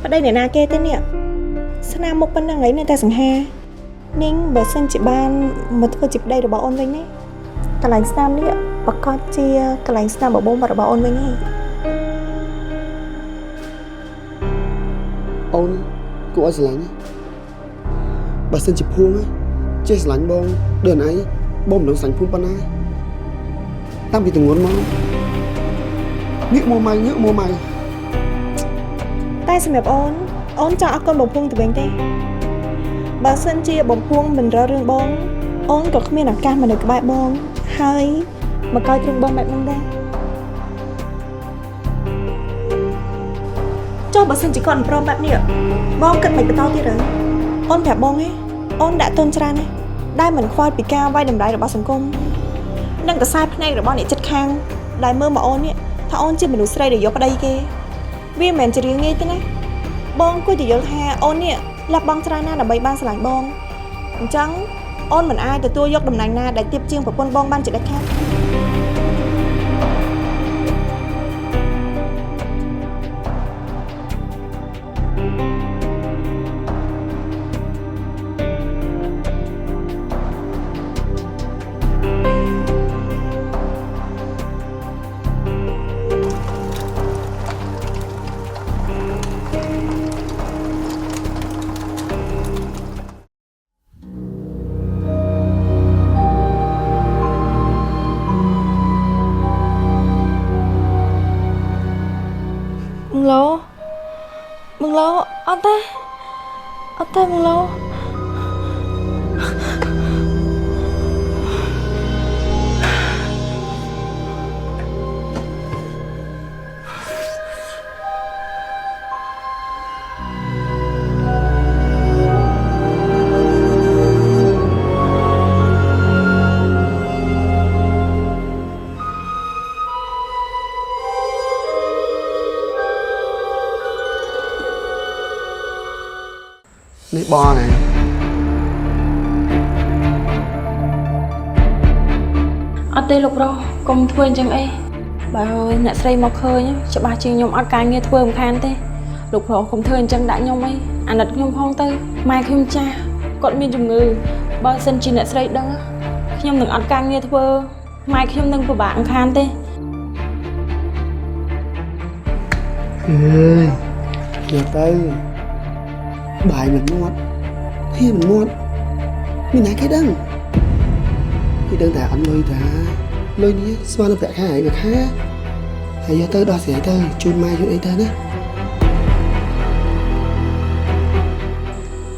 đây để na kê tên nè Sana một bên đang ấy nên ta sẵn ha Ninh bởi sân chị ban một thứ chịp đây được bảo ôn vinh ấy Cả lành Sam nè Bà con chia cả lành Sam bảo bông và được bảo ôn vinh ấy Ôn cô ai sẵn lạnh bà sân chịp huông ấy Chê sẵn lạnh bông Đơn ấy bông đừng sẵn phun bàn ai Tam vì từng ngôn mong Nhựa mô mày Tai sẵn đẹp ôn cho con bông phun từ bên đây Bà sân chia bông phun mình ra rương bông Ôn có không biết là ca mà được cái bài bông Hơi mà coi rương bông mẹ bông đây Cho bà sân chỉ còn bông bạn nè Bông cất mạch bà tao tiết rồi Ôn phải bông ấy Ôn đã tôn tràn ấy Đai mình khoai bị cao vai đầm đáy rồi bác sẵn công Nâng cả sai phát này rồi bác này chất khang Đai mơ mà ôn ấy Thả ôn chỉ mình đủ sợi để dốc ở đây kê Vì mình chỉ riêng nghe thế này Bông cô chỉ dấu thà ôn ấy Lạp bông tràn na là bày ban sẵn lạnh bông Chẳng ôn mình ai từ tôi dốc đầm nành na để tiếp chiêng của quân bông ban chỉ đất khác Mừng lô Ôn tê mừng lô Này bò này Ở đây lục đâu, cùng thuê chẳng ấy Bà ơi, nè xây mọc hơi nhá Cho bà chị nhóm ở cái nghe thuê một khăn thế Lục rồi không thuê chẳng đã nhóm ấy Anh đặt nhóm phong tư Mai khi hôm cha Còn mình dùng ngư Bà xin chị nè xây đó Khi nhóm đừng ở cái nghe thuê Mai khi nhóm đừng của bạn khăn thế Ê Giờ tới Bài mình muôn Khi mình muôn Mình nãy cái đăng Khi đơn thả anh lôi thả Lôi ní Xoa nó vẽ khá hãy việc khá Hãy giờ tới đó sẽ tới Chôn mai cho ấy tới nè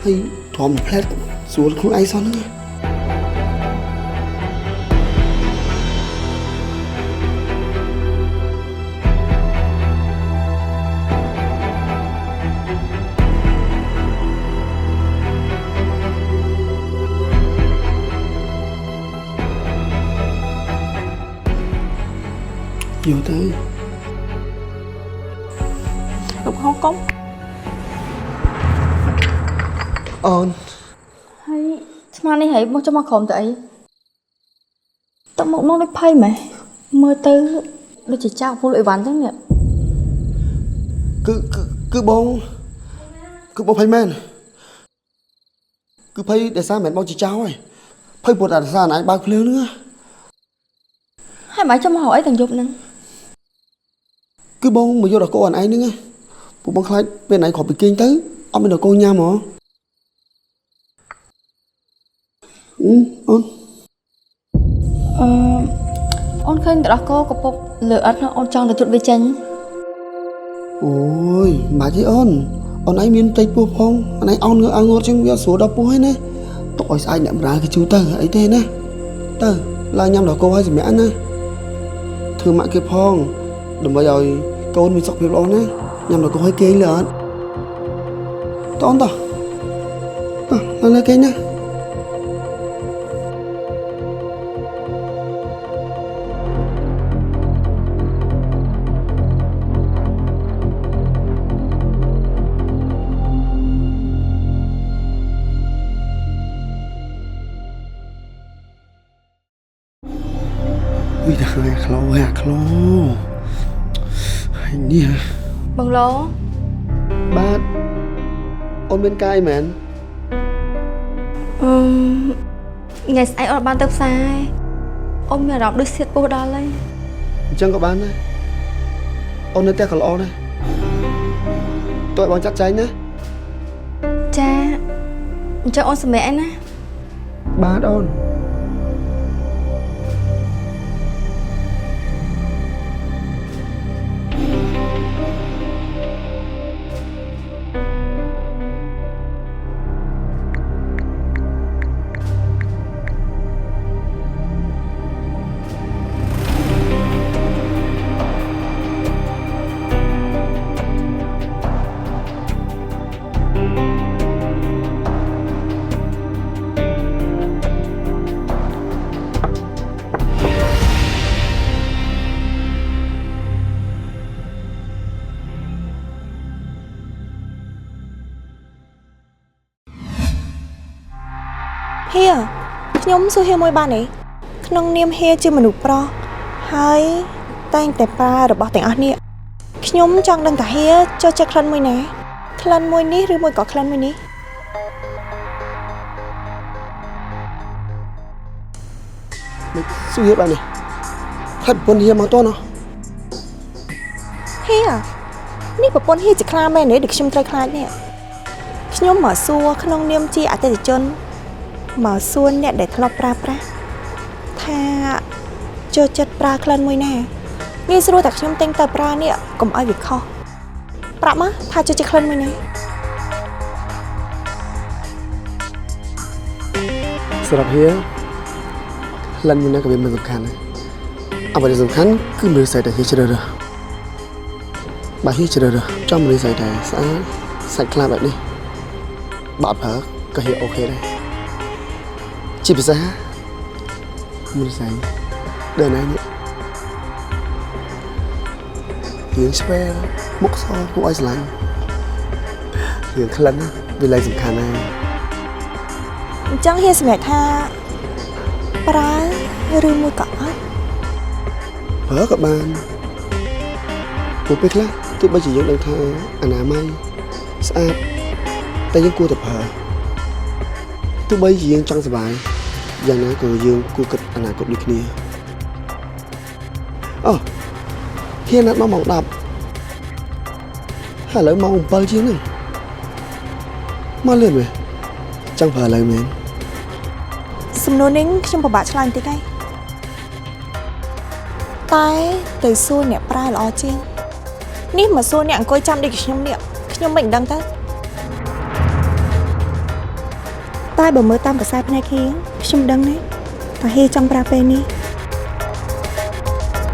Hãy thỏa một plate Xuống không ai sao nữa Vô tới Lục không có Ôn Hay Mà này hãy cho mà khổng tới Tao một nó đi phây mà Mơ tư Nó chỉ trao vô lưỡi ván thế nè Cứ bông phây men Cứ phây để xa mẹ bông chỉ cháu ấy Phây bột đã xa này bao khuyên nữa Hai mãi cho mà hỏi thằng Dục nè Cứ bông mà vô đó cô anh ấy nữa nghe Bộ bông khai bên này khỏi bị kinh tới Ông bên đó cô nha mà Ôn Ôn khơi đó cô có bộ lửa ớt nó ôn tròn được chút về chân Ôi mà chứ ôn ấy miên tây bùa phong Anh ấy ôn ngựa ngột trong việc số đọc bùa ấy nè Tội sai nhậm ra cái chú tờ ấy thế nè Tờ là nhằm đó cô hay gì mẹ nè Thương mạng kia phong Đừng bao giờ cô mình sọc việc đó nè Nhằm đó cô hay kê lợn Tón tỏ Nó lên kê nhá Ui trời hạt lô Hình như Bằng lô បាទអូនមានកាយមែន ថ្ងៃស្អែកអត់បានទៅផ្សារអូនមានអារម្មណ៍ដូចសៀតពោះដល់ហើយ អញ្ចឹងក៏បានដែរអូននៅផ្ទះក៏ល្អដែរតើបងចាត់ចែងណា ចាអញ្ចឹងអូនសម្រាប់ឯណា បាទអូន ហៀខ្ញុំសួរហៀមួយបានទេក្នុងនាមហៀជាមនុស្សប្រុសហើយតែងតែប្រើរបស់ទាំងអស់នេះខ្ញុំចង់ដឹងថាហៀចូលចិត្តក្លិនមួយណាក្លិនមួយនេះឬមួយក៏ក្លិនមួយនេះ មិនសួរបាននេះថាប្រពន្ធហៀមកតោះណោះ ហៀនេះប្រពន្ធហៀជាខ្លាមែនទេដែលខ្ញុំត្រូវខ្លាចនេះខ្ញុំមកសួរក្នុងនាមជាអតិថិជនមកសួរអ្នកដែលធ្លាប់ប្រើប្រាស់ថាចូលចិត្តប្រើក្លិនមួយណាងាយស្រួលតែខ្ញុំទិញទៅប្រើនេះកុំឲ្យវាខុសប្រាប់មកថាចូលចិត្តក្លិនមួយណា សម្រាប់ហៀក្លិនមួយណាក៏វាមិនសំខាន់ដែរអ្វីដែលសំខាន់គឺមើលស្អីតែហៀជ្រើសរើសបើហៀជ្រើសរើសចំមើលស្អីតែស្អាតសាច់ខ្លាបែបនេះបើអត់ប្រើក៏ហៀអូខេដែរជាពិសេសមើលស្អីដល់ណានេះរឿងស្វែមុខសគួរឲ្យស្រឡាញ់រឿងក្លិនវាឡើងសំខាន់ណាស់ អញ្ចឹងហៀសម្រាប់ថាប្រើឬមួយក៏អត់ ប្រើក៏បានព្រោះពេលខ្លះទោះបីជាយើងដឹងថាអនាម័យស្អាតតែយើងគួរតែប្រើទោះបីជាយើងចង់សុបាយយ៉ាងណាក៏យើងគួរគិតអនាគតដូចគ្នាអូហ៊ានណាត់មកម៉ោង 10 ហើយឥឡូវម៉ោង 7 ជាងហ្នឹងមកលឿនមែនចង់ប្រើឥឡូវមែន សំណួរនេះខ្ញុំពិបាកឆ្លើយបន្តិចហើយតែទៅសួរអ្នកប្រើល្អជាងនេះមកសួរអ្នកអង្គុយចាំដូចខ្ញុំនេះខ្ញុំមិនដឹងទៅតែបើមើលតាមខ្សែភ្នែកហៀខ្ញុំដឹងណាថាហៀចង់ប្រើពេលនេះ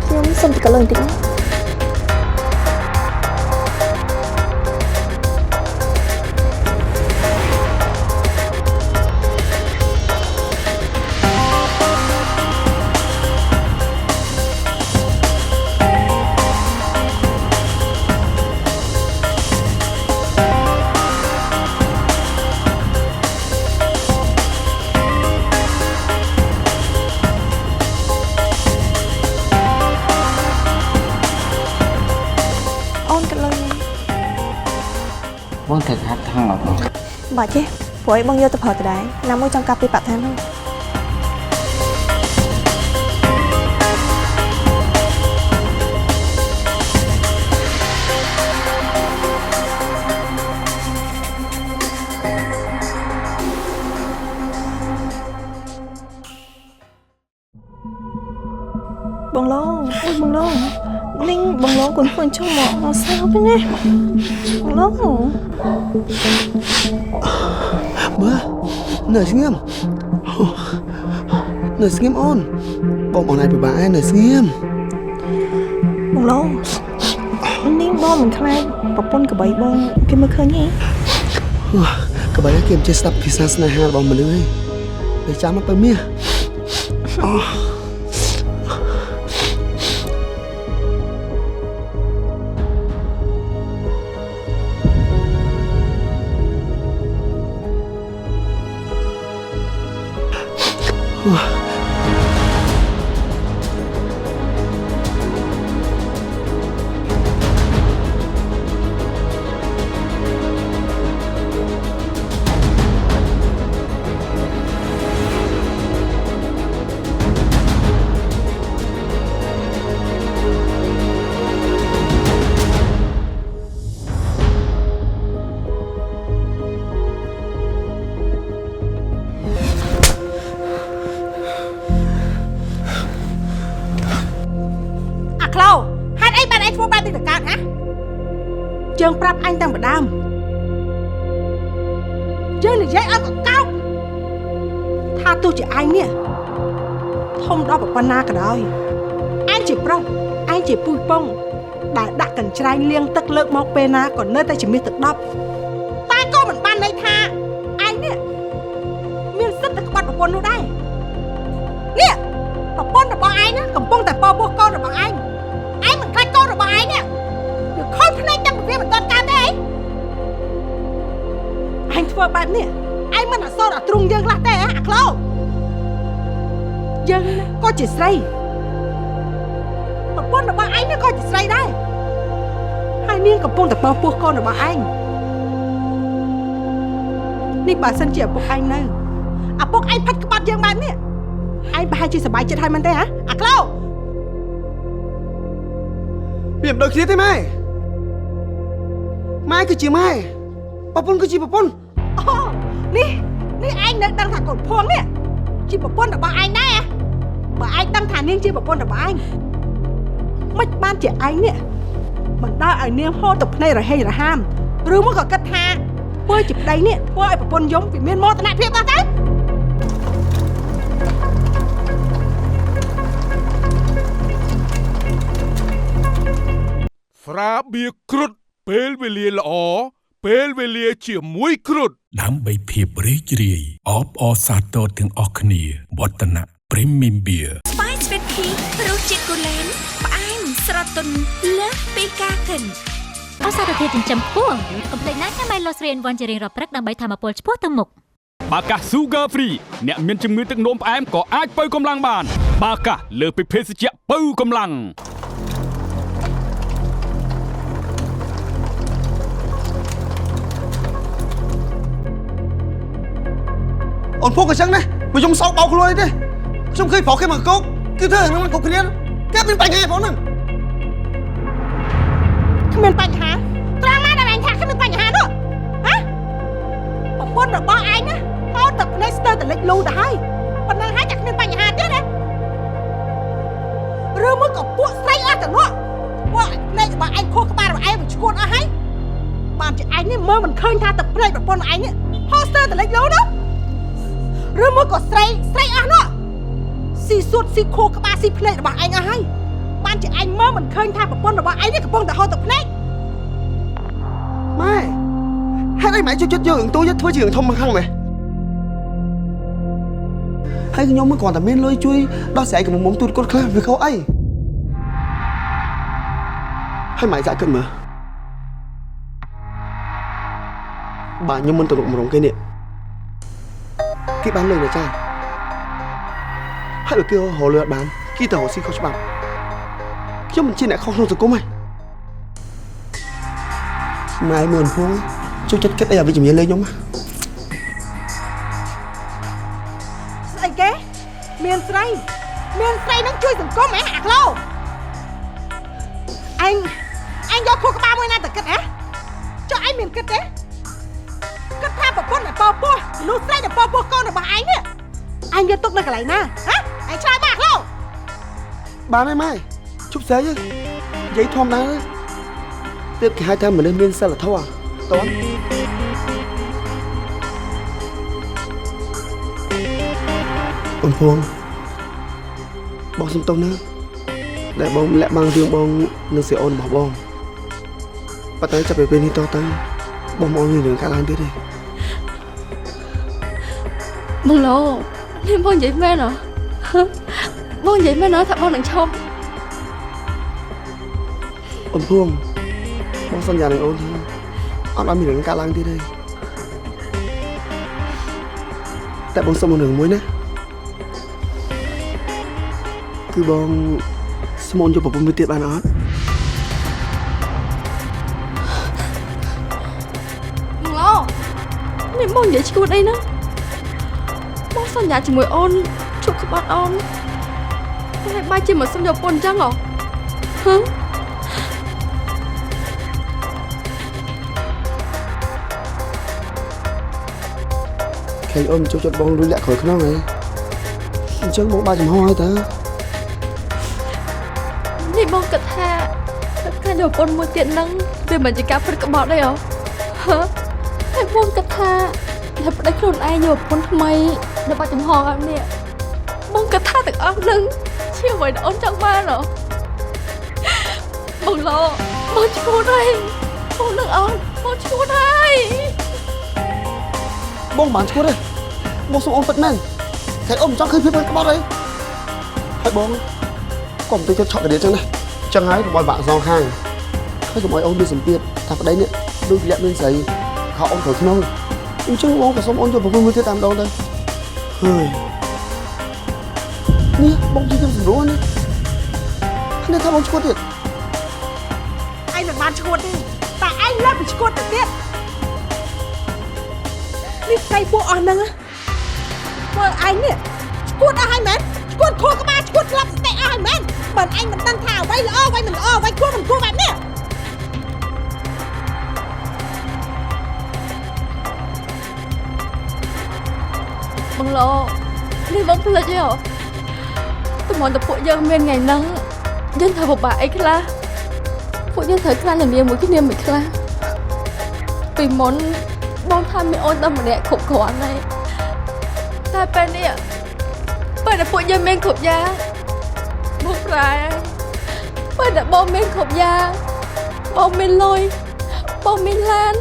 ខ្ញុំសុំទៅកន្លងបន្តិចណា បងត្រូវហាត់ថងអត់បង បាទចេះព្រោះឲ្យបងយកទៅប្រើទៅដែរណាមួយចង់កាប់ពីបឋានហ្នឹង បងឡងអូយបងឡងនេះបងឡងគាត់ខ្លួនចុះមកសើបណាបងឡង មើលនៅស្ងៀមនៅស្ងៀមអូនបងអូនឯងពិបាកឯងនៅស្ងៀម បងឡងនេះបងមិនខ្លាចប្រពន្ធកបីបងគេមើលឃើញទេ ក៏បីគេមិនចេះស្ដាប់ភាសាស្នេហារបស់មនុស្សឯងតែចាំមកទៅមាសអូ ហ យើងប្រាប់អញតាំងពីដើមយើងនិយាយឲ្យកកោកថាទោះជាអញនេះធំដល់ប៉ុណ្ណាក៏ដោយអញជាប្រុសអញជាពូជពងដែលដាក់កញ្ច្រែងលាងទឹកលើកមកពេលណាក៏នៅតែជាមាសទឹកដប់តែក៏មិនបានន័យថាអញនេះមានសិទ្ធិទៅក្បត់ប្រពន្ធនោះដែរនេះប្រពន្ធរបស់ឯងណាកំពុងតែពោពោះកូនរបស់ឯងមិនខ្លាចកូនរបស់ឯងនេះវាខូចភ្នែកតាំងពីវាមិនទាន់កើតទេអញធ្វើបែបនេះឯងមិនអសរដល់ទ្រង់យើងខ្លះទេអាក្លោយើងក៏ជាស្រីប្រពន្ធរបស់ឯងនេះក៏ជាស្រីដែរហើយនាងកំពុងតែពោពោះកូនរបស់ឯងនេះបើសិនជាឪពុកឯងនៅឪពុកឯងផិតក្បត់យើងបែបនេះឯងប្រហែលជាសប្បាយចិត្តហើយមែនទេហ៎អាក្លោវាមិនដូចគ្នាទេម៉ែម៉ែគឺជាម៉ែប្រពន្ធគឺជាប្រពន្ធអូនេះឯងនៅដឹងថាកូនភួងនេះជាប្រពន្ធរបស់ឯងដែរបើឯងដឹងថានាងជាប្រពន្ធរបស់ឯងមិនបានជាឯងនេះបណ្ដាលឲ្យនាងហូរទឹកភ្នែករហេងរហាមឬមកក៏គិតថាធ្វើជាប្តីនេះធ្វើឲ្យប្រពន្ធយំវាមានមោទនភាពណាស់ទៅស្រាបៀរគ្រុឌពេលវេលាល្អពេលវេលាជាមួយគ្រុឌដើម្បីភាពរីករាយអបអរសាទរទាំងអស់គ្នាវឌ្ឍនៈ Premium Beer Spice Sweet Tea រសជាតិកូឡេនផ្អែមស្រទន់លើសពីការគិនអសារធាតុចិញ្ចឹមខ្ពស់កុំភ្លេចណាស់ញ៉ាំ Milo ស្រី N1 ជារៀងរាល់ព្រឹកដើម្បីធម្មពលឆ្ពោះទៅមុខបាកា Sugar Free អ្នកមានជំងឺទឹកនោមផ្អែមក៏អាចបើកម្លាំងបានបាកាលើពីភេសជ្ជៈបើកម្លាំងអូនពុកក៏ចឹងដែរមកខ្ញុំសោកបោកខ្លួនទេខ្ញុំឃើញប្រុសគេមកកោកគឺធ្វើហ្នឹងគ្រប់គ្នាគេមានបញ្ហាផងហ្នឹងគ្មានបញ្ហាត្រង់ណាដែលឯងថាគ្មានបញ្ហានោះហ៎ប្រពន្ធរបស់ឯងណាហូរទឹកភ្នែកស្ទើរតែលិចលូទៅហើយប៉ុណ្ណឹងហើយតែគ្មានបញ្ហាទៀតណាឬមកក៏ពួកស្រីអស់ទៅនោះពួកភ្នែករបស់ឯងខួរក្បាលរបស់ឯងវាឈួតអស់ហើយបានជាឯងនេះមើលមិនឃើញថាទឹកភ្នែកប្រពន្ធឯងនេះហូរស្ទើរតែលិចលូនោះឬមកក៏ស្រីអស់នោះស៊ីសួតស៊ីខួរក្បាលស៊ីភ្នែករបស់ឯងអស់ហើយបានជាឯងមើលមិនឃើញថាប្រពន្ធរបស់ឯងនេះកំពុងតែហូរទឹកភ្នែកម៉ែហេតុអីម៉ែជួយចិត្តយករឿងទូយកធ្វើជារឿងធំមកខាងម៉ែហើយខ្ញុំមិនគ្រាន់តែមានលុយជួយដោះស្រាយកំមុំទូតគាត់ខ្លះវាខុសអីហើយម៉ែចាក់គិតមើលបាទខ្ញុំមិនទៅលុកម្រងគេនេះគេបានលុយណាចាហើយបើគេរលួយអត់បានគេទៅរកស៊ីខុសច្បាប់ខ្ញុំមិនជាអ្នកខុសក្នុងសង្គមទេម៉ែមើលភួងជួយចិត្តគិតអីឲ្យវិជ្ជមានលើខ្ញុំស្អីគេមានស្រីនឹងជួយសង្គមអាក្លោអញយកខួរក្បាលមួយណាទៅគិតហ៎ចុះឯងមានគិតទេគិតថាប្រពន្ធតែពោពោះមនុស្សស្រីតែពោពោះកូនរបស់ឯងនេះឯងយកទុកនៅកន្លែងណាហ៎ឯងឆ្លើយមកអាក្លោបានហើយម៉ែជប់ស្រីនិយាយធម្មតាទើបគេហៅថាមនុស្សមានសិលធម៌តន់អូនភួងបងសុំទោសណាដែលបងលាក់បាំងរឿងបងនឹងសេអូនរបស់បងប៉ុន្តែចាប់ពីពេលនេះតទៅបងមកមានរឿងកើតឡើងទៀតទេបងឡូនេះបងនិយាយមែនហ៎បងនិយាយមែនថាបងនឹងឈប់អូនភួងបងសន្យានឹងអូនថាអត់ឲ្យមានរឿងកើតឡើងទៀតទេតែបងសុំរឿងមួយណាគឺបងស្មូនយកប្រពន្ធមួយទៀតបានអត់ឡូនេះបងនិយាយឈួតអីណាបងសន្យាជាមួយអូនជប់ក្បត់អូនតែបាយជាមិនសុំយកពន្ធអញ្ចឹងហ៎ឃើញអូនជួយចិត្តបងរួចលាក់ក្រោយខ្នងហ៎អញ្ចឹងបងបាច់ចំហហើយតានេះបងគិតថាទឹកក្រែ នៅប្រពន្ធមួយទៀតហ្នឹងវាមិនជាការព្រឹកក្បត់ទេហ៎ហើយបងគិតថាតែប្តីខ្លួនឯងយកប្រពន្ធថ្មីនៅបាច់ចំហឲ្យនេះបងគិតថាទាំងអស់ហ្នឹងជាអ្វីដែលអូនចង់បានហ៎បងឡោបងឈួតហើយបងនឹងអូនបងឈួតហើយ បងបានឈួតទេបងសុំអូនពិតមែនតែអូនមិនចង់ឃើញភាពក្បត់ទេហើយបងកុំទៅចិត្តឆក់កដៀចឹងណាចឹងហើយកុំឲ្យបាក់សងខាងហើយកុំឲ្យអូនមានសម្ពាធថាប្តីនេះដូចលាក់មានស្រីខោអូនត្រូវក្នុងអញ្ចឹងបងក៏សុំអូនយកប្រពន្ធមួយទៀតតាមដងទៅហើយនេះបងជិះទៅស្រួលនេះនេះថាបងឈួតទៀត ឯងមិនបានឈួតទេតែឯងលើកពីឈួតទៅទៀតនេះស្អីពួកអស់ហ្នឹងមើលឯងនេះឈួតអស់ហើយមែនឈួតខួរក្បាលឈួតស្លាប់សតិអស់ហើយមែនបើឯងមិនដឹងថាអ្វីល្អអ្វីមិនល្អអ្វីគួរមិនគួរបែបនេះបងឡោនេះបងភ្លេចទេហ៎តែមកតែពួកយើងមានថ្ងៃហ្នឹងយើងធ្វើពិបាកអីខ្លះពួកយើងត្រូវខ្លាចនាមួយគ្នាមិនខ្លះពីមុនបងថាមានអូនតែម្នាក់គ្រប់គ្រាន់ហើយតែពេលនេះពេលដែលពួកយើងមានគ្រប់យ៉ាងបងប្រែពេលដែលបងមានគ្រប់យ៉ាងបងមានលុយបងមានឡាន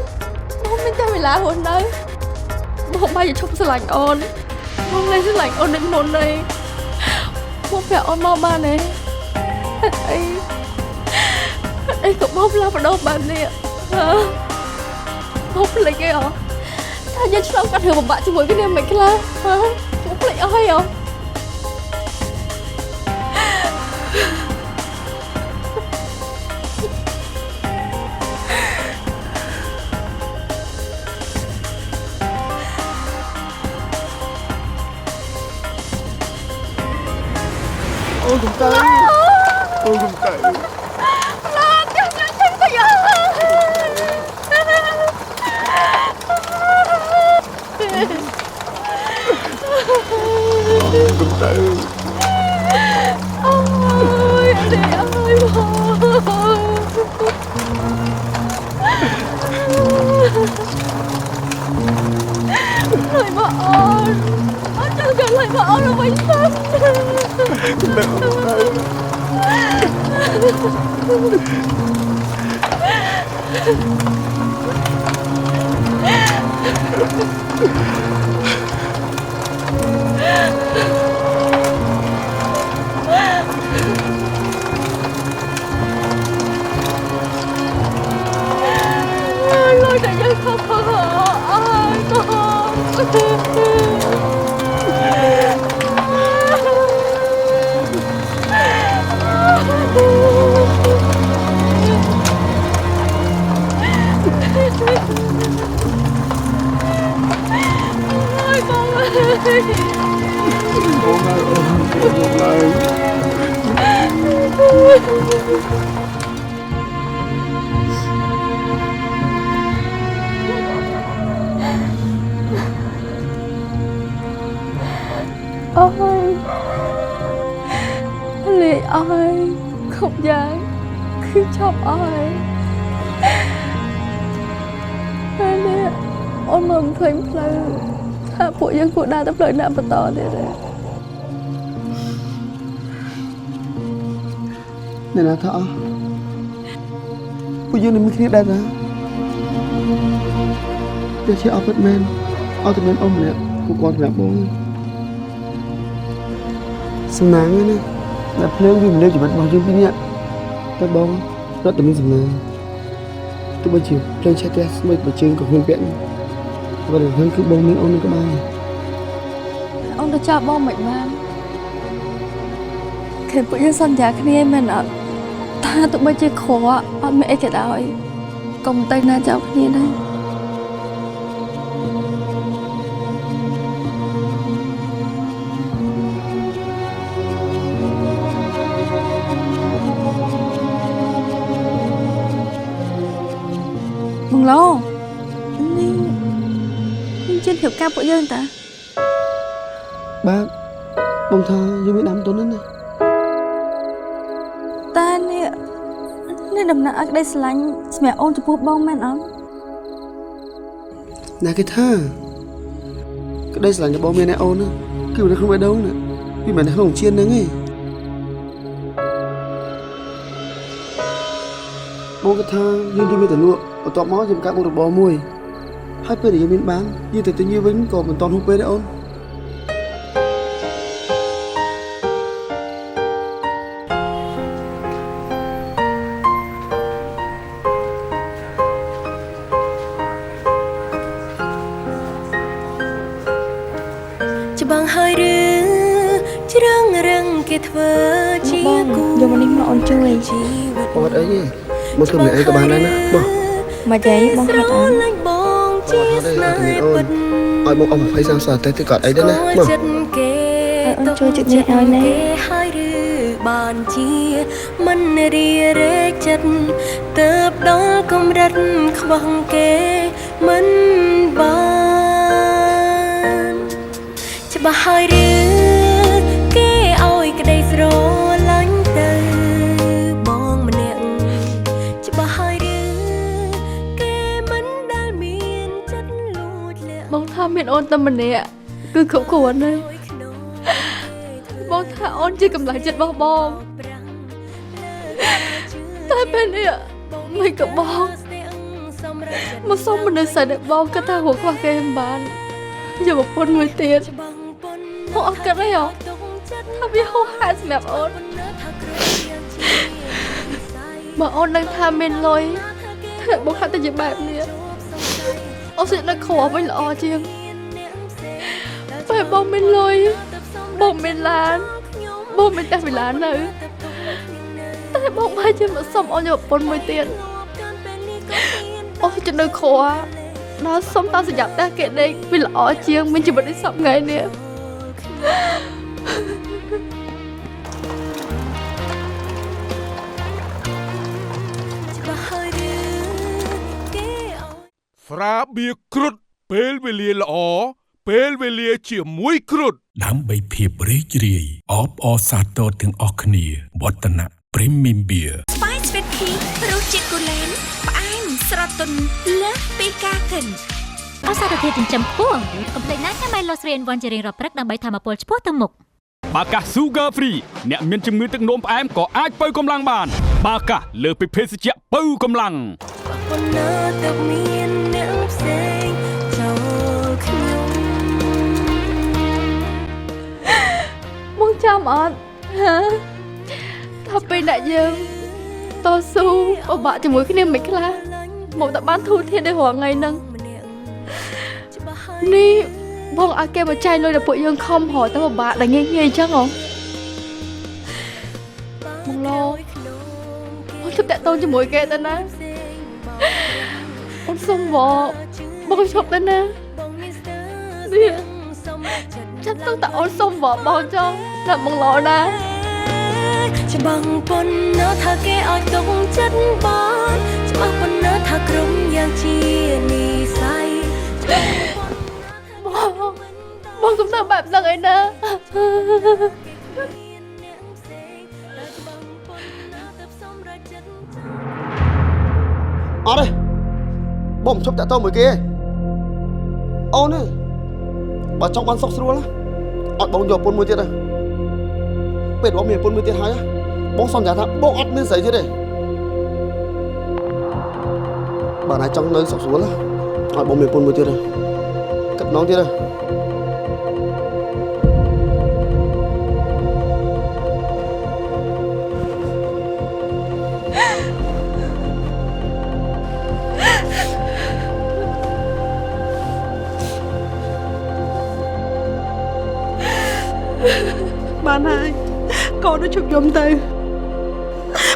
បងមានតែវេលាហួសនៅបងបាយឈប់ស្រឡាញ់អូនបងលែងស្រឡាញ់អូនដូចមុនទេបងប្រាប់អូនមកបានទេអីក៏បងផ្លាស់ប្ដូរបែបនេះបងភ្លេចគេហ៎ថាយើងឆ្លងកាត់រឿងពិបាកជាមួយគ្នាមិនខ្លះបងភ្លេចអស់ហើយហ៎ Ôi chúng ta Ôi chúng ta Là chẳng có gì chúng ta ôi anh đi ơi lời mà ơn chẳng cần lời mà ơn là bánh xanh Lôi đã dân không có ai con ôi con ơi ôi lì ơi không dám cứ chọc ơi nè ôn mầm thấy làថាពួកយើងគួរដើរទៅផ្លូវណាបន្តទៀតទេ Này là thọពួកយើងនឹងមានគ្នាដែរតាតែជាអត់ពិតមែនអត់តែមានអូនម្នាក់ពួកគាត់ប្រាប់បងសំណាងណាតែភ្លើងវាមិនលើជីវិតរបស់យើងពីរនាក់តែបងរត់តែមានសំណាងទោះបីជាភ្លើងឆេះផ្ទះស្បែកបើជើងក៏គ្មានពាក់បើដល់ហ្នឹងគឺបងមានអូននៅក្បែរអូនទៅចាប់បងមិនបានឃើញពួកយើងសន្យាគ្នាមែនអត់ថាទោះបីជាខកអត់មានអីក៏ដោយកុំទៅណាចាប់គ្នាដែរបងឡូនេះជិះភាពការពួកយើងតាបាទបងថាយើងមានដាំទុនណាតែនេះ ដំណើរឲ្យក្តីស្រឡាញ់សម្រាប់អូនចំពោះបងមែនអត់ ណាគេថាក្តីស្រឡាញ់របស់មានឯអូនណាគឺនៅក្នុងបេះដូងណាវាមិននៅក្នុងជៀនហ្នឹងឯងបងគាត់ថាយើងទៅមានតែលក់បន្ទាប់មកយើងកាត់មុខរបរមួយហើយពេលដែលយើងមានបានយើងទៅទិញវាវិញក៏មិនតន់ហួសពេលដែរអូន ច្បាំងហើយឬជ្រឹងរឹងគេធ្វើជាគូ យកមកនេះមកអូនជួយ ជីវិត អត់អីទេមកធ្វើម្នាក់ឯងក៏បានដែរណាបង មកចៃបងហត់អត់ ស្រឡាញ់បងជាស្នេហ៍ពិត ឲ្យបងអស់20 30ទៅទៅក៏អីដែរណាបង ចិត្តគេ អូនជួយចិត្តនេះឲ្យណា ហើយឬបានជាមិនរីរែកចិត្តទៅដល់កម្រិតខ្វះគេមិនបានច្បាស់ហើយឬគេឲ្យក្តីស្រឡាញ់ទៅបងម្នាក់ច្បាស់ហើយឬគេមិនដែលមានចិត្តលួចលាក់ បងថាមានអូនតែម្នាក់គឺគ្រប់គ្រាន់ហើយបងថាអូនជាកម្លាំងចិត្តរបស់បងតែពេលនេះមិនក៏បងមកសុំមនុស្សដែលបងគាត់ថាហួខ្វះគេមិនបានយកប្រពន្ធមួយទៀតបងអត់គិតទេហ៎ថាវាហួសហេតុសម្រាប់អូនបើអូនដឹងថាមានលុយធ្វើបងហាក់តែជាបែបនេះអូនសិននៅខកវិញល្អជាងពេលបងមានលុយបងមានឡានបងមានតែវិឡាននៅតែបងបែរជាមកសុំអូនយកប្រពន្ធមួយទៀតអូនจะនៅខកដល់សុំតាមសញ្ញាផ្ទះគេដេកវាល្អជាងមានជីវិតនេះសពថ្ងៃនេះ ស្រាបៀរគ្រុឌពេលវេលាល្អពេលវេលាជាមួយគ្រុឌដើម្បីភាពរីករាយអបអរសាទរទាំងអស់គ្នាវឌ្ឍនៈ Premium Beer Spice Sweet Tea រសជាតិកូឡេនផ្អែមស្រទន់លើសពីការគិន អស់សារធាតុចិញ្ចឹមខ្ពស់កុំភ្លេចណាញ៉ាំ Milo 3 in 1 ជារៀងរាល់ព្រឹកដើម្បីថាមពលឆ្ពោះទៅមុខ បាកា Sugar Free អ្នកមានជំងឺទឹកនោមផ្អែមក៏អាចបើកម្លាំងបានបាកាលើសពីភេសជ្ជៈបើកម្លាំង ប៉ុន្តែទៅមានអ្នកផ្សេងចូលខ្ញុំ បងចាំអត់ហាថាពេលអ្នកយើងតស៊ូពិបាកជាមួយគ្នាមិនខ្លះមកតែបានធូរធានដូចរាល់ថ្ងៃហ្នឹងនេះបងឲ្យគេមកចាយលុយដល់ពួកយើងខំរកតែពិបាកដែលងាយងាយអញ្ចឹងហ៎បងឡូបងជិះតាក់ទងជាមួយគេទៅណាអូនសុំបងជប់ទៅណានេះចាំទៅតែអូនសុំបងចង់តែបងឡូណា ច្បាស់ប៉ុណ្ណាថាគេឲ្យទុកចិត្តបងច្បាស់ប៉ុណ្ណាថាក្រុមយ៉ាងជានិស័យ បងកុំធ្វើបែបហ្នឹងឯណា អត់ទេបងមិនជប់តាក់ទងមួយគេអូនទេបើចង់បានសុខស្រួលអត់បងយកប្រពន្ធមួយទៀតទេពេលបងមានប្រពន្ធមួយទៀតហើយបងសន្យាថាបងអត់មានស្រីទៀតទេបើណាចង់នៅសុខស្រួលអត់បងមានប្រពន្ធមួយទៀតទេកាត់ណងទៀតទេ បានហើយកូនទៅជប់យំទៅ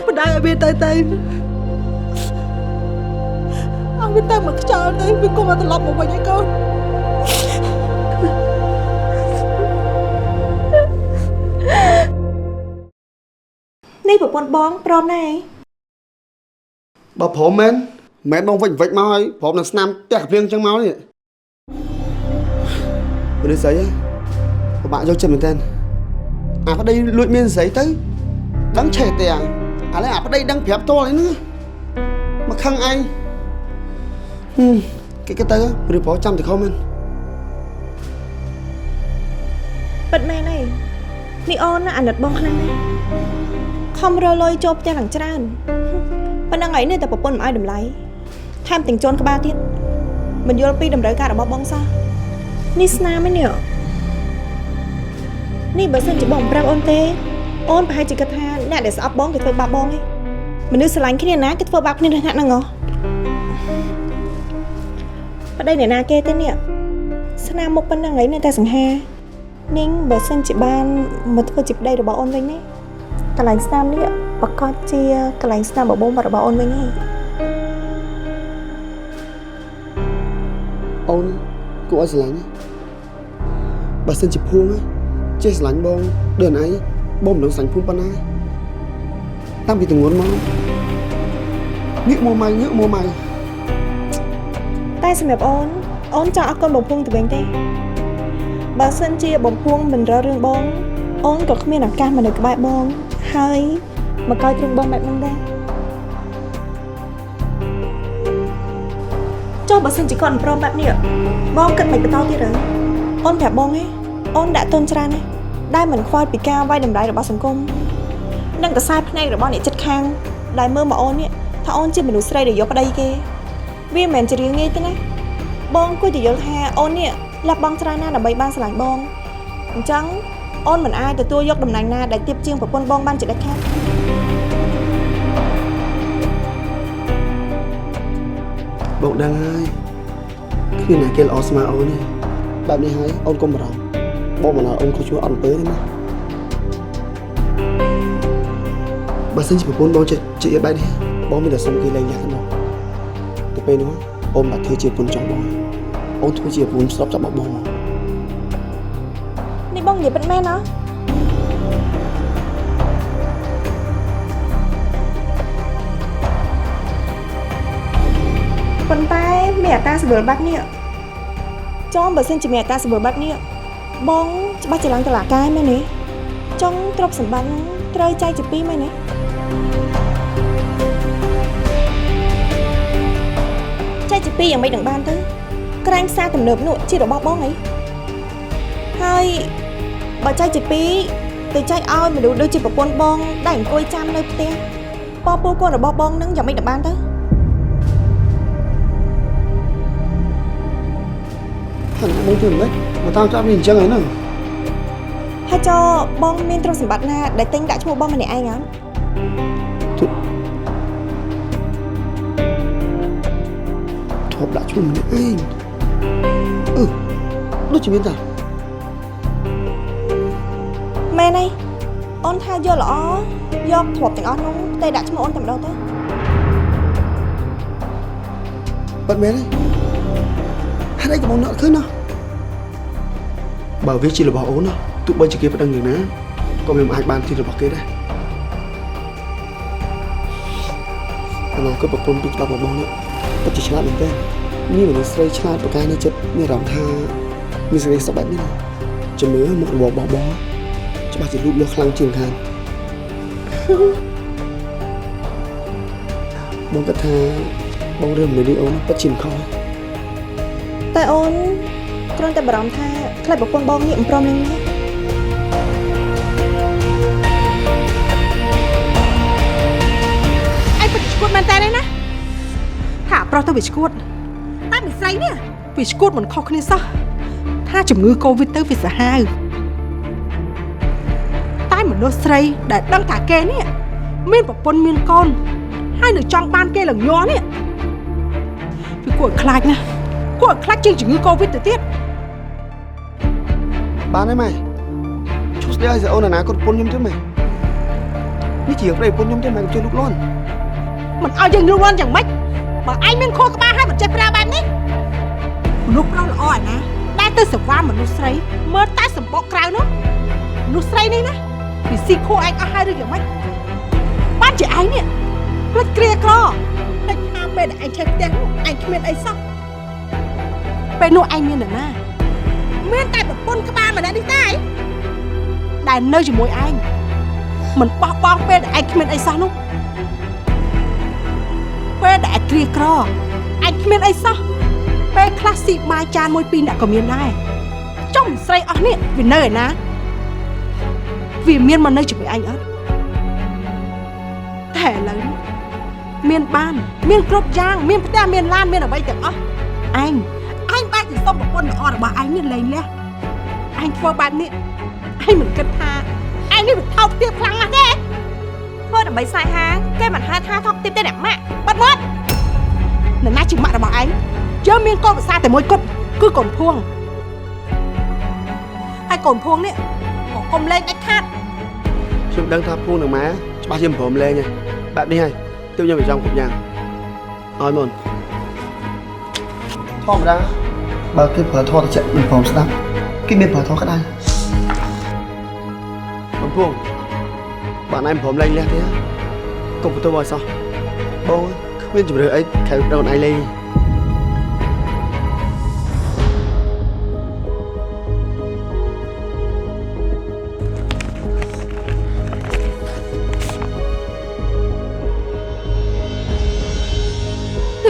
បណ្ដោយឲ្យវាទៅឲ្យវាទៅមកខ្យល់ទៅវាគុំមកត្រឡប់មកវិញឲ្យកូន នេះប្រពន្ធបងព្រមណែ បើព្រមមែនបងវិញវិចមកហើយព្រមនឹងស្នាមផ្ទះកាភ្លៀងចឹងមកនេះមនុស្សស្រីពិបាកយកចិត្តមែនតើអាប្តីលួចមានស្រីទៅដឹងឆេះតែឥឡូវអាប្តីដឹងប្រាប់តលហ្នឹង mà khăng anh cái tớ rồi bỏ chăm thì không anh ពិតមែនហើយនេះអូនណាអាណិតបងខ្លាំងណាស់ខំរលុយចូលផ្ទះឡើងច្រើនប៉ុណ្ណឹងហើយនៅតែប្រពន្ធមិនឲ្យតម្លៃថែមទាំងជន់ក្បាលទៀតមិនយល់ពីតម្រូវការរបស់បងសោះនេះស្នាមឯនេះនេះបើសិនជាបងប្រាប់អូនទេអូនប្រហែលជាគិតថាអ្នកដែលស្អប់បងគេធ្វើបាបបងឯងមនុស្សស្រឡាញ់គ្នាណាគេធ្វើបាបគ្នាដូចហ្នឹងហ៎ប្តីអ្នកណាគេទេនេះស្នាមមុខប៉ុណ្ណឹងហើយនៅតែសង្ហានាងបើសិនជាបានមកធ្វើជាប្តីរបស់អូនវិញណាកន្លែងស្នាមនេះប្រកាសជាកន្លែងស្នាមបបោមរបស់អូនវិញហើយអូនគួរឲ្យស្រឡាញ់បើសិនជាភួងចេះស្រឡាញ់បងដូចណៃបងមិនដឹងស្រឡាញ់ភួងប៉ុណ្ណាតាំងពីទងន់មកញឹកមកម៉ៃតែសម្រាប់អូនចង់អរគុណបងភួងទៅវិញទេបើសិនជាបងភួងមិនរករឿងបងអូនក៏គ្មានឱកាសមកនៅក្បែរបងហើយមកកោយទ្រឹងបងបែបហ្នឹងដែរចុះបើសិនជាគាត់មិនព្រមបែបនេះបងគិតមិនបន្តទៀតទេអូនប្រាប់បងទេអូនដាក់ទុនច្រើនណាស់ដែលមិនខ្វល់ពីការវាយតម្លៃរបស់សង្គមនិងកសែភ្នែករបស់អ្នកចិត្តខាងដែលមើលមកអូននេះថាអូនជាមនុស្សស្រីដែលយកប្តីគេវាមិនមែនជារឿងងាយទេណាបងគួរតែយល់ថាអូននេះលះបង់ច្រើនណាស់ដើម្បីបានស្រឡាញ់បងអញ្ចឹងអូនមិនអាចទទួលយកតំណែងណាដែលទាបជាងប្រពន្ធបងបានជាដាច់ខាតបងដឹងហើយគ្មានអ្នកគេល្អស្មើអូនទេបែបនេះហើយអូនកុំបារម្ភបងមិនឲ្យអូនខុសជួយអត់អំពើទេណាបើសិនជាប្រពន្ធបងជាបែបនេះបងមានតែសុំគេលែងលះទៅទៅពេលនោះអូនបាត់ធ្វើជាប្រពន្ធចង់បងអូនធ្វើជាប្រពន្ធស្របចាប់បងនេះបងនិយាយពិតមែនហ៎ប៉ុន្តែមានអត្តាសម្បល់បាត់នេះចំបើសិនជាមានអត្តាសម្បល់បាត់នេះបងច្បាស់ជាឡើងតឡាការមែនទេចង់ទ្រព្យសម្បត្តិត្រូវចែកជាពីរមែនទេចែកជាពីរយ៉ាងម៉េចនឹងបានទៅក្រែងផ្សារទំនើបនោះជារបស់បងអីហើយបើចែកជាពីរទៅចែកឲ្យមនុស្សដូចជាប្រពន្ធបងដែលអង្គុយចាំនៅផ្ទះប៉ពូកូនរបស់បងនឹងយ៉ាងម៉េចនឹងបានទៅហ្នឹងបងធ្វើមិនមកតាមចាប់វាអញ្ចឹងហ្នឹងហើយចោបងមានទ្រព្យសម្បត្តិណាដែលទិញដាក់ឈ្មោះបងម្នាក់ឯងអត់ធប់ដាក់ឈ្មោះម្នាក់ឯងដូចជាមានតាមែនហើយអូនថាយកល្អយកទ្រព្យទាំងអស់នោះទៅដាក់ឈ្មោះអូនតែម្ដងទៅបាត់មែនហើយហេតុអីក៏បងនឹកឃើញណាបើវាជារបស់អូនណាទោះបីជាគេប្តឹងយ៉ាងណាក៏វាមិនអាចបានជារបស់គេដែរអនាគតប្រពន្ធពីច្បាប់របស់នេះពិតជាឆ្លាតមែនទេមានមនុស្សស្រីឆ្លាតប្រកែកនៅចិត្តមានអារម្មណ៍ថាមានសេរីសុខបែបនេះណាជំនឿមុខរបររបស់បងច្បាស់ជាលូតលាស់ខ្លាំងជាងខាងបងគិតថាបងរឿងមនុស្សនេះអូនពិតជាមិនខុសតែអូនគ្រាន់តែបារម្ភថាខ្លាចប្រពន្ធបងងាកមិនព្រមនឹងណាឯងពិតឈួតមែនតើណាថាប្រុសទៅវាឈួតតែមិនស្រីនេះវាឈួតមិនខុសគ្នាសោះថាជំងឺកូវីដទៅវាសាហាវតែមនុស្សស្រីដែលដឹងថាគេនេះមានប្រពន្ធមានកូនហើយនៅចង់បានគេឡើងញ័រនេះវាគួរឲ្យខ្លាចណាគួរឲ្យខ្លាចជាងជំងឺកូវីដទៅទៀតបានហើយម៉ែជួយស្ដីឲ្យអូនណាគាត់ប្រពន្ធខ្ញុំទេម៉ែនេះជាប្រពន្ធខ្ញុំទេម៉ែកុំជួយលូកលាន់មិនឲ្យយើងលូកលាន់យ៉ាងម៉េចបើឯងមានខួរក្បាលហើយមិនចេះប្រើបែបនេះមនុស្សប្រុសល្អឯណាដែលទៅសេវាមនុស្សស្រីមើលតែសម្បកក្រៅនោះមនុស្សស្រីនេះណាវាស៊ីខួរឯងអស់ហើយឬយ៉ាងម៉េចបានជាឯងនេះផ្លិចគ្រាក្រតែថាពេលដែលឯងឆេះផ្ទះនោះឯងគ្មានអីសោះពេលនោះឯងមាននរណាមានតែប្រពន្ធក្បាលម្នាក់នេះតែដែលនៅជាមួយឯងមិនបោះបង់ពេលដែលឯងគ្មានអីសោះនោះ ពេលដែលគ្រាក្រអាចគ្មានអីសោះពេលខ្លះស៊ីបាយចានមួយពីរអ្នកក៏មានដែរចុំស្រីអស់នេះវានៅឯណាវាមានមកនៅជាមួយអញអត់តែឥឡូវនេះមានបានមានគ្រប់យ៉ាងមានផ្ទះមានឡានមានអ្វីទាំងអស់អញបែរជាសុំប្រពន្ធល្អរបស់អញនេះលែងលះអញធ្វើបែបនេះអញមិនគិតថាអញនេះវាថោកទាបខ្លាំងណាស់ទេធ្វើដើម្បីសាយហាគេមិនហៅថាថោកទាបទេអ្នកម៉ាក់បាត់មាត់នរណាជាម៉ាក់របស់ឯងយើងមានកូនភាសាតែមួយគត់គឺកូនភួងហើយកូនភួងនេះក៏កុំលេងដាច់ខាតខ្ញុំដឹងថាភួងនឹងម៉ែច្បាស់ជាមិនព្រមលេងទេបែបនេះហើយទើបខ្ញុំវាចង់គ្រប់យ៉ាងឲ្យមុនធម្មតាបើគេប្រើធម៌តិចមិនព្រមស្ដាប់គេមានប្រើធម៌ក្តៅបងភួងbạn em phồm lên thế công của tôi rồi sao bố không biết chụp được ấy theo đâu này lên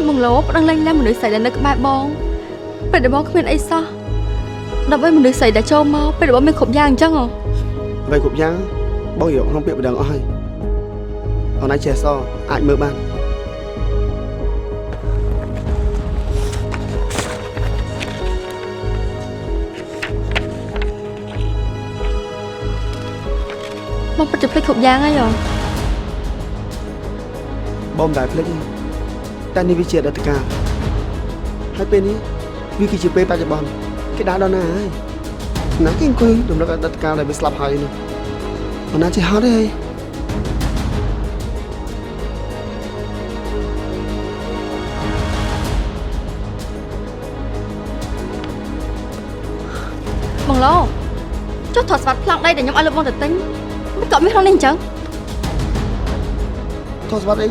បងលោប្តឹងលែងមនុស្សស្រីដែលនៅក្បែរបងពេលដែលបងគ្មានអីសោះដើម្បីមនុស្សស្រីដែលចូលមកពេលដែលបងមានគ្រប់យ៉ាងអញ្ចឹងហ៎ vậyគ្រប់យ៉ាងបងយកក្នុងពាក្យម្ដងអស់ហើយអូនឯងចេះសអាចមើលបានបងពិតជាភ្លេចគ្រប់យ៉ាងហើយហ៎បងមិនដែលភ្លេចទេតែនេះវាជាអតីតកាលហើយពេលនេះវាគឺជាពេលបច្ចុប្បន្នគេដើរដល់ណាហើយណាគេអង្គុយរំលឹកអតីតកាលដែលវាស្លាប់ហើយនោះអូនណាចេះហត់ទេបងឡូចុះថតស្វាត់ប្លង់ដីដែលខ្ញុំឲ្យលោកបងទៅទិញមិនក៏មានក្នុងនេះអញ្ចឹងថតស្វាត់អី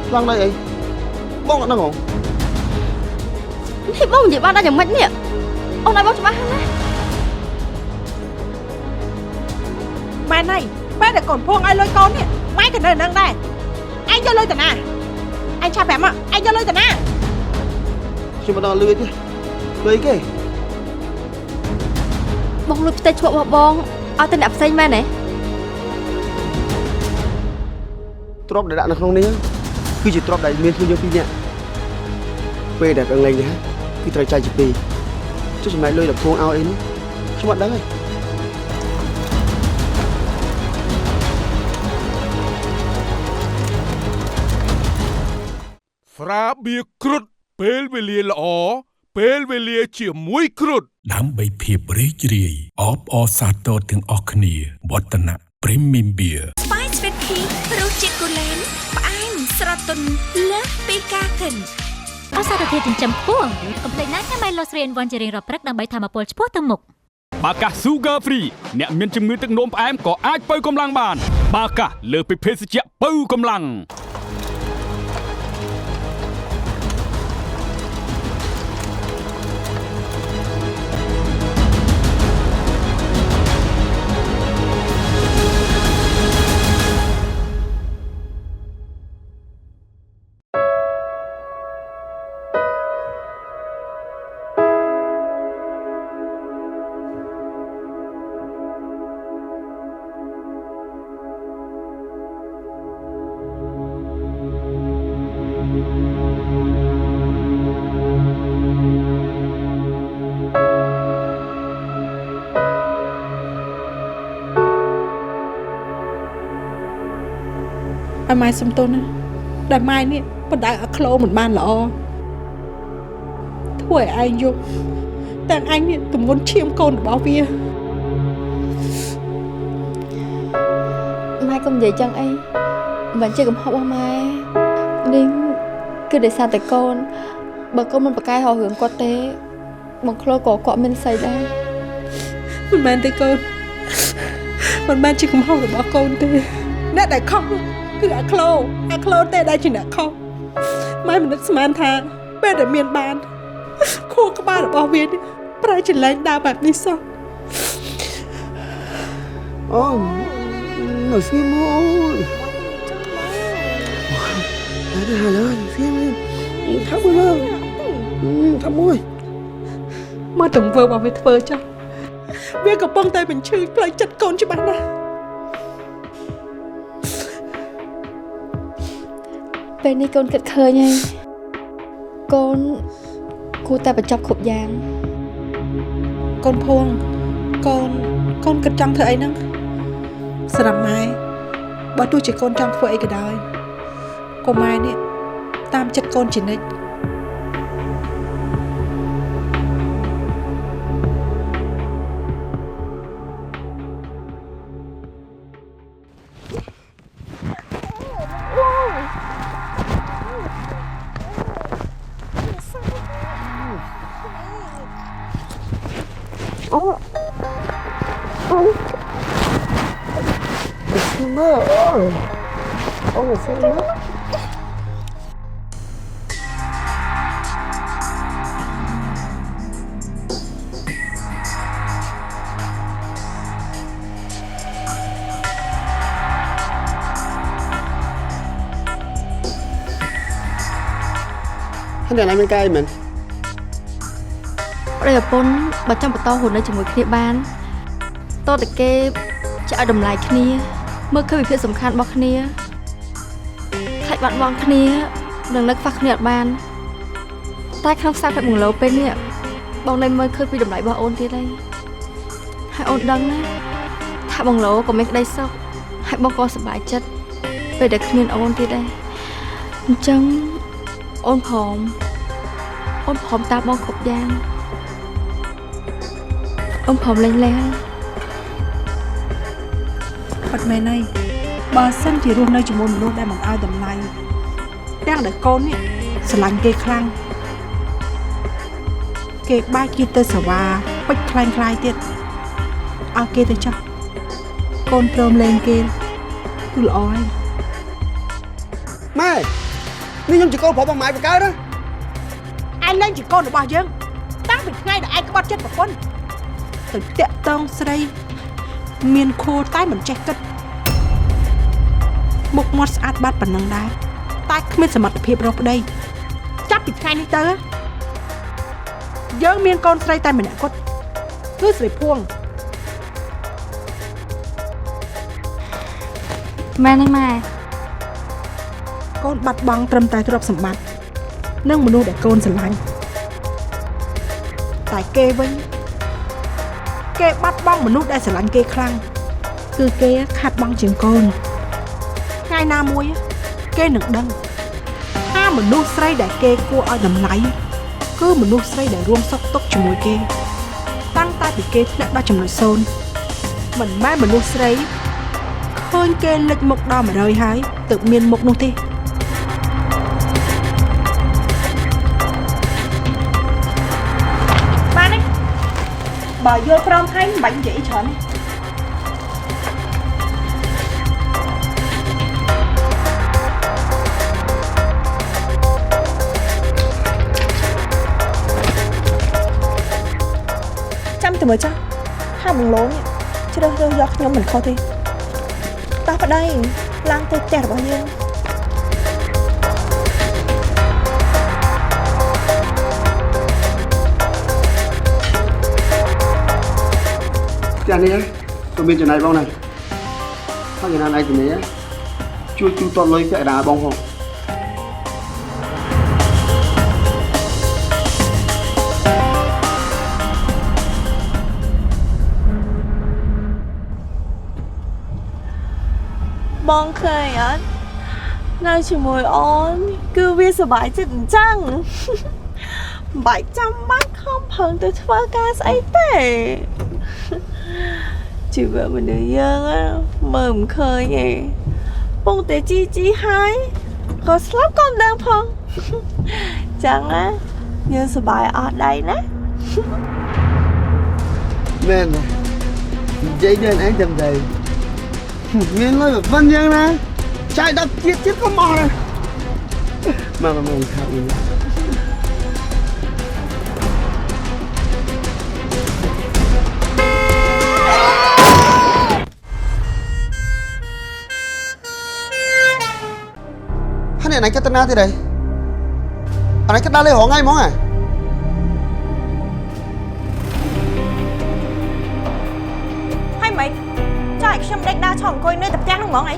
ប្លង់ដីអីបងអត់ដឹងហ៎នេះបងនិយាយបានដល់យ៉ាងម៉េចនេះអូនឲ្យបងច្បាស់ហ្នឹងណាម៉ែណៃពេលដែលកូនភួងឲ្យលុយកូននេះម៉ែក៏នៅនឹងដែរឯងយកលុយទៅណាឯងឆាប់ប្រាប់មកឯងយកលុយទៅណាខ្ញុំមិនដល់លុយទេលុយគេបងលុយផ្ទៃឈក់របស់បងឲ្យទៅអ្នកផ្សេងមែនទេទ្រព្យដែលដាក់នៅក្នុងនេះគឺជាទ្រព្យដែលមានខ្លួនយើងពីរនាក់ពេលដែលប្រឹងលេងនេះគឺត្រូវចែកជាពីរចុះចំណែកលុយដែលភួងឲ្យអីនេះខ្ញុំអត់ដឹងទេស្រាបៀរគ្រុឌពេលវេលាល្អពេលវេលាជាមួយគ្រុឌដើម្បីភាពរីករាយអបអរសាទរទាំងអស់គ្នាវឌ្ឍនៈ Premium Beer Spice Sweet Tea រសជាតិកូឡេនផ្អែមស្រទន់លើសពីការគិនអសារធាតុចិញ្ចឹមខ្ពស់កុំភ្លេចណាញ៉ាំ Milo 3 in 1ជារៀងរាល់ព្រឹកដើម្បីធ្វើឲ្យពលឆ្ពោះទៅមុខបាកា Sugar Free អ្នកមានជំងឺទឹកនោមផ្អែមក៏អាចបើកម្លាំងបានបាកាលើពីភេសជ្ជៈបើកម្លាំងឲ្យម៉ែសំទោសណាដែលម៉ែនេះបណ្ដៅអាក្លូមិនបានល្អធ្វើឲ្យឯងយកទាំងឯងនេះទម្ងន់ឈាមកូនរបស់វាម៉ែកុំនិយាយចឹងអីមិនជាកំហុសរបស់ម៉ែនេះគឺដោយសារតែកូនបើកូនមិនប្រកែកហៅរឿងគាត់ទេបងក្លូក៏គាត់មានស្អីដែរមិនមែនទេកូនមិនមែនជាកំហុសរបស់កូនទេអ្នកដែលខុសគឺអាក្លូទេដែលជាអ្នកខុសម៉ែមិននឹកស្មានថាពេលដែលមានបានខួរក្បាលរបស់វានេះប្រែជាលែងដើរបែបនេះសោះអូនៅស្ងៀមអូយ Hai lời phim thắp môi mơ thắp môi មើលទង្វើរបស់វាធ្វើចុះវាកំពុងតែបញ្ឈឺផ្លូវចិត្តកូនច្បាស់ណាស់ ពេលនេះកូនគិតឃើញហើយកូនគួរតែបញ្ចប់គ្រប់យ៉ាង កូនភួងកូនគិតចង់ធ្វើអីហ្នឹងស្រាប់ម៉ែបើទោះជាកូនចង់ធ្វើអីក៏ដោយកុំម៉ែនេះតាមចិត្តកូនជានិច្ច Thế này bên cay mình ប្តីប្រពន្ធបើចង់បន្តរស់នៅជាមួយគ្នាបានតើតើគេจะឲ្យតម្លៃគ្នាមើលឃើញពីភាពសំខាន់របស់គ្នាខ្លាចបាត់បង់គ្នានឹងនឹកខ្វះគ្នាអត់បានតែក្នុងខ្សែភ្នែកបង្លោពេលនេះបងនៅមើលឃើញពីតម្លៃរបស់អូនទៀតហើយហើយអូនដឹងណាថាបង្លោក៏មានក្តីសុខហើយបងក៏សប្បាយចិត្តពេលដែលគ្មានអូនទៀតដែរអញ្ចឹងអូនព្រមតាមបងគ្រប់យ៉ាងអូនព្រមលែងអត់មែនទេបើសិនជារស់នៅជាមួយមនុស្សដែលមិនឲ្យតម្លៃទាំងដែលកូននេះស្រឡាញ់គេខ្លាំងគេបែកគេទៅសាវ៉ាពេចខ្លាំងខ្លាយទៀតឲ្យគេទៅចោះកូនព្រមលែងគេគឺល្អហើយ Maiនេះខ្ញុំជាកូនប្រុសរបស់ម៉ែបកើណា ឯងលែងជាកូនរបស់យើងតាំងពីថ្ងៃដែលឯងក្បត់ចិត្តប្រពន្ធទៅតាក់តងស្រីមានខួរតែមិនចេះគិតមុខមាត់ស្អាតបាត់ប៉ុណ្ណឹងដែរតែគ្មានសមត្ថភាពរកប្តីចាប់ពីថ្ងៃនេះទៅយើងមានកូនស្រីតែម្នាក់គត់គឺស្រីភួង ម៉ែនឹងម៉ែ កូនបាត់បង់ត្រឹមតែទ្រព្យសម្បត្តិនិងមនុស្សដែលកូនស្រឡាញ់តែគេវិញគេបាត់បង់មនុស្សដែលស្រឡាញ់គេខ្លាំងគឺគេខាត់បង់ជាងកូនថ្ងៃណាមួយគេនឹងដឹងថាមនុស្សស្រីដែលគេគួរឲ្យតម្លៃគឺមនុស្សស្រីដែលរួមសុខទុក្ខជាមួយគេតាំងតែពីគេធ្លាក់ដល់ចំណុចសូន្យមិនមែនមនុស្សស្រីឃើញគេលិចមុខដល់100ហើយទើបមានមុខនោះទេ បើយល់ព្រមថ្ងៃមិនបាច់និយាយច្រើនចាំតែមើលចាស់ថាបងឡូនជ្រើសរើសយកខ្ញុំមិនខុសទេតោះប្តីឡើងទៅផ្ទះរបស់យើង Cái này tôi bên trên này bông này sao cái này cái này chưa chú toàn lấy cái đá bông không bông khơi á nơi chỉ mùi ôn cứ biết sợ bãi chết chăng bãi trăm mắt không phần từ thơ ca say tệ chị vợ mình nữ dân á mừng khơi nhỉ bông tế chi hai có slap con đang phong chẳng á như sợ bãi ở đây nè men dây đơn án tầm đầy nguyên nói được văn dân nè chạy đập chết con mò này mà mình khảo mình này cái tên na thế đấy anh này cái đa lấy họ ngay món à hay mày cho anh xem đánh đa chọn coi nơi tập trang đúng món này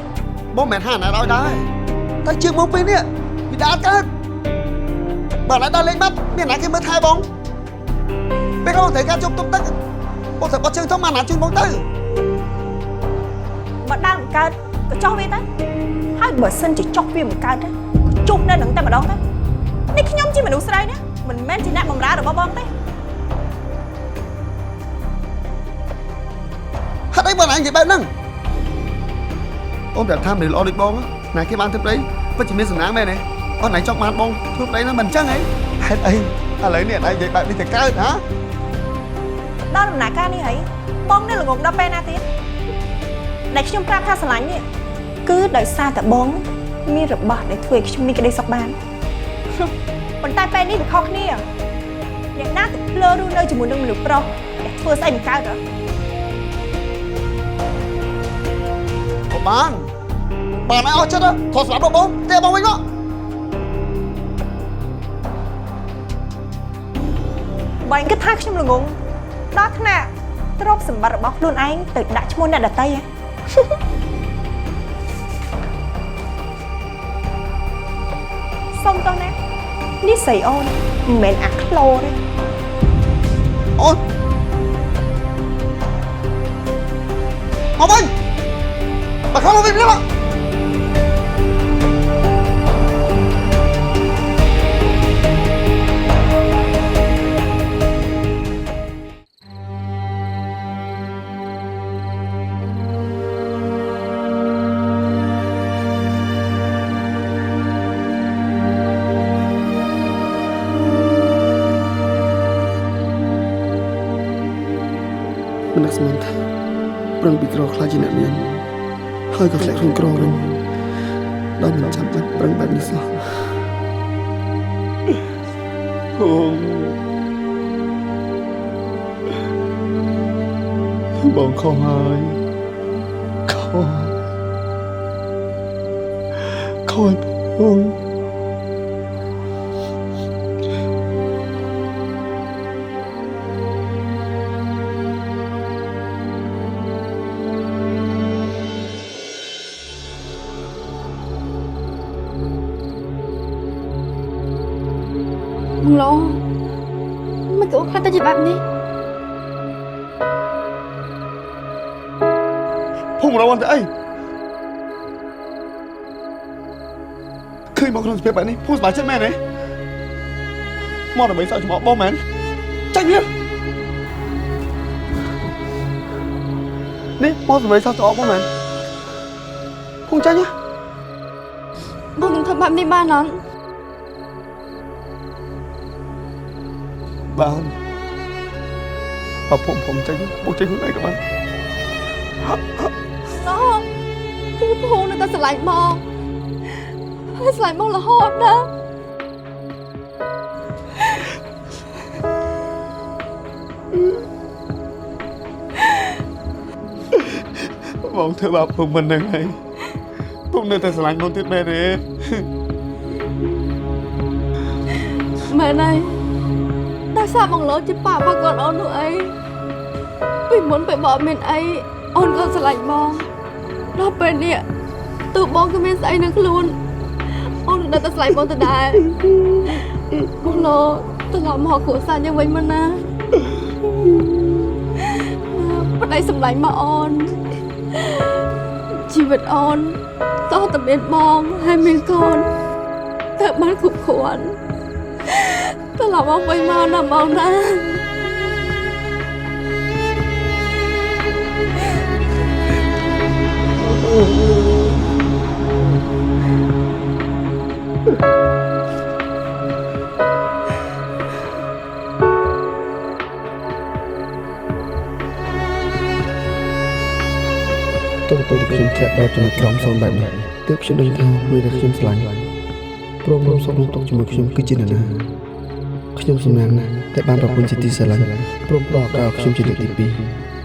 bố mẹ hà nào đó thấy chưa mong pin nè bị đá cái bà lại đa lên mắt miền này cái mới thay bóng biết không thấy cái trong tung tất bố sẽ có chương thông màn nào chuyên bóng tới mà đang cao có cho biết đấy hai bờ sân chỉ chọc viên một cao đấy chụp nên đừng tay mà đón đấyนี่ขยมจีมันดูสไลเนี่ยมันแม่นจีน่าบำราหรือบ้องđấy hát đấy bà này gì bạn nâng ôm đẹp tham để lo được bông á này cái ban tiếp đấy vẫn chỉ biết sừng áng mẹ này con này trong màn bông thuốc đấy nó mình chăng ấy hết ấy à lấy nè đây vậy bạn đi thật cao hả đó là nãy ca đi ấy bông đây là gồm đa pe na tiếng đạiขยมปราบท่าสไลเนี่ยcứ đợi xaแต่บ้องมีระบาดในถ้วยขยมมีกระไดสักบานคนตายไปนี่เป็นข้อนี้อย่างน่าติดเลอรู้เลยจมูกดึงหรือเปล่าแต่เธอใส่เหมือนกันเหรอ bà này ao chết á thò sạp đâu bông tê bông anh đó vậy cái thác trong là ngùng đó thế nào trop sầm bạc bóc luôn anh từ đã cho môn đặt tay á xong tao nè ní sầy ôn mền ác lô đấy ôn Ngọc Anh bà không có việc nữa ạ mình đã xem thấy răng bị cỏ khai trên nạn nhân hơi gặp lại không cỏ đâu đó mình chạm bắt răng bạn đi sao không bọn kho hai kho không Lo mày cứ khai tay chị bạn đi không đâu anh ấy khi mà con biết bạn đi không phải chết mẹ này mò là mấy sao chúng họ bom mẹ tránh nhá đi mò là mấy sao chúng họ bom mẹ không tránh nhá Bông đừng thật bạn đi ba nón bạn vàผมใจบุกใจคุณไหนกับมัน Nó Cứ hôn người ta sẽ lại mong Sẽ lại mong là hôn đó Mong thưa bà phùng mình đang hay Phùng nơi ta sẽ lại mong tiếp mẹ đi Mẹ này Tại sao bằng lỡ chứ bà còn ôn nữa ấy Vì muốn phải bỏ mình ấy Ôn con sẽ lạnh bong Đó bên đi Tự bong cái mình sẽ nước luôn Ôn đã ta sẽ lạnh bong từ đại Bông lỡ Tôi làm họ khổ xa như vậy mà nè Bắt đây sầm lạnh mà ôn Chỉ vật ôn Do tập biệt bong Hai mình con Thật bán khủng khuẩn Tôi làm ông quay mau nằm ông đã Tôi được khuyên chạy đo cho một cọng son bạn này Tiếp cho đơn thao nuôi được khuyên sẵn Prom rong son tóc cho một khuyên cứ trên nàyខ្ញុំសំណាងណាស់តែបានប្រពន្ធជាទីស្រឡាញ់ព្រមប្រកបខ្ញុំជាលើកទី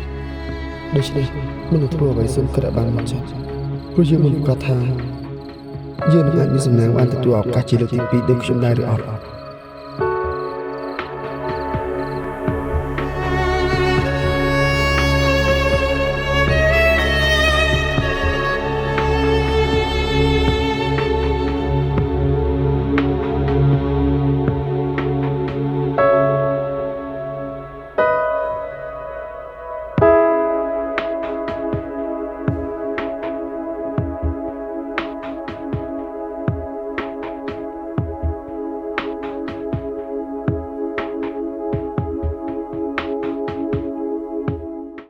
2ដូច្នេះមិននឹងធ្វើអ្វីសុំក្របានមកចោះព្រោះយើងមិនប្រកាសថា យើងនឹងអាចមានសំណាងបានទទួលឱកាសជាលើកទី2ដូចខ្ញុំដែរឬអត់